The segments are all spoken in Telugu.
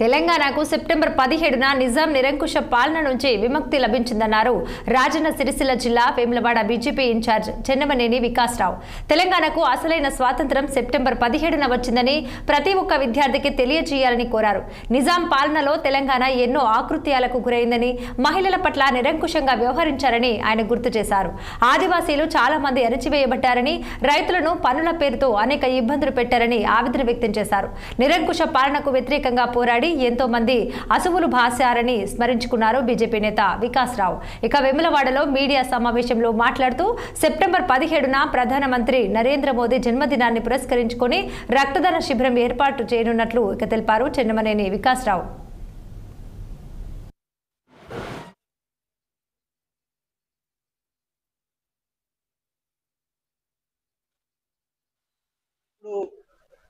తెలంగాణకు సెప్టెంబర్ 17న నిజాం నిరంకుశ పాలన నుంచి విముక్తి లభించిందన్నారు రాజన్న సిరిసిల్ల జిల్లా వేములవాడ బీజేపీ ఇన్ఛార్జ్ చెన్నమనేని వికాసరావు. తెలంగాణకు అసలైన స్వాతంత్ర్యం సెప్టెంబర్ 17న వచ్చిందని ప్రతి ఒక్క విద్యార్థికి తెలియజేయాలని కోరారు. నిజాం పాలనలో తెలంగాణ ఎన్నో ఆకృత్యాలకు గురైందని, మహిళల పట్ల నిరంకుశంగా వ్యవహరించారని ఆయన గుర్తు చేశారు. ఆదివాసీలు చాలా మంది అణచివేయబడ్డారని, రైతులను పన్నుల పేరుతో అనేక ఇబ్బందులు పెట్టారని ఆవేదన వ్యక్తం చేశారు. నిరంకుశ పాలనకు వ్యతిరేకంగా పోరాడి ఎంతో మంది అసువులు భాసారని స్మరించుకున్నారు బీజేపీ నేత వికాసరావు. ఇక వేములవాడలో మీడియా సమావేశంలో మాట్లాడుతూ సెప్టెంబర్ 17న ప్రధానమంత్రి నరేంద్ర మోదీ జన్మదినాన్ని పురస్కరించుకొని రక్తదాన శిబిరం ఏర్పాటు చేయనున్నట్లు తెలిపారు చెన్నమనేని వికాసరావు.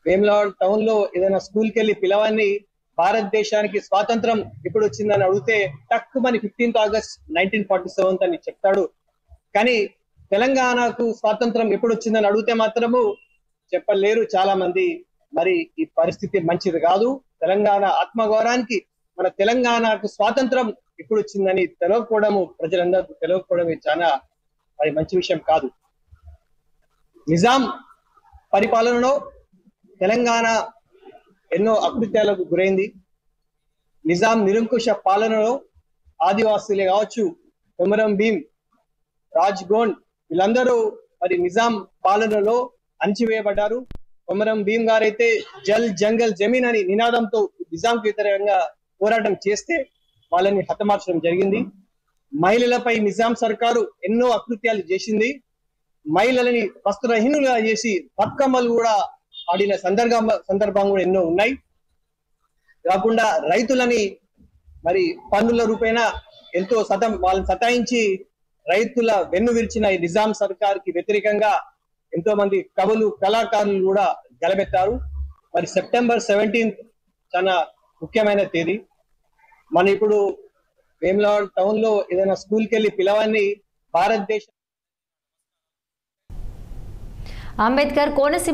వేములవాడ టౌన్ లో ఏదైనా స్కూల్ కి వెళ్ళి పిల్లవాడిని భారతదేశానికి స్వాతంత్రం ఎప్పుడు వచ్చిందని అడిగితే టక్కుమని 15th ఆగస్ట్ 1947 అని చెప్తాడు. కానీ తెలంగాణకు స్వాతంత్రం ఎప్పుడు వచ్చిందని అడిగితే మాత్రము చెప్పలేరు చాలా మంది. మరి ఈ పరిస్థితి మంచిది కాదు. తెలంగాణ ఆత్మగౌరవానికి, మన తెలంగాణకు స్వాతంత్రం ఎప్పుడు వచ్చిందని తెలియకపోవడము, ప్రజలందరూ తెలియకపోవడం చాలా మరి మంచి విషయం కాదు. నిజాం పరిపాలనలో తెలంగాణ ఎన్నో అకృత్యాలకు గురైంది. నిజాం నిరంకుశ పాలనలో ఆదివాసీలే కావచ్చు, కొమరం భీం, రాజ్ గోండ్ వీళ్ళందరూ మరి నిజాం పాలనలో అణచివేయబడ్డారు. కొమరం భీం గారైతే జల్ జంగల్ జమీన్ అని నినాదంతో నిజాంకు వ్యతిరేకంగా పోరాటం చేస్తే వాళ్ళని హతమార్చడం జరిగింది. మహిళలపై నిజాం సర్కారు ఎన్నో అకృత్యాలు చేసింది. మహిళలని వస్త్రహీనులుగా చేసి బతుకమ్మలు కూడా ఆడిన సందర్భం కూడా ఎన్నో ఉన్నాయి. కాకుండా రైతులని మరి పన్నుల రూపేణ ఎంతో వాళ్ళని సతాయించి రైతుల వెన్ను విరిచిన ఈ నిజాం సర్కార్కి వ్యతిరేకంగా ఎంతో మంది కవులు, కళాకారులు కూడా గలబెత్తారు. మరి సెప్టెంబర్ 17 చాలా ముఖ్యమైన తేదీ. మన ఇప్పుడు వేములవాడ టౌన్ లో ఏదైనా స్కూల్ కి వెళ్ళి పిల్లవాడిని భారతదేశం అంబేద్కర్ కోనసీమ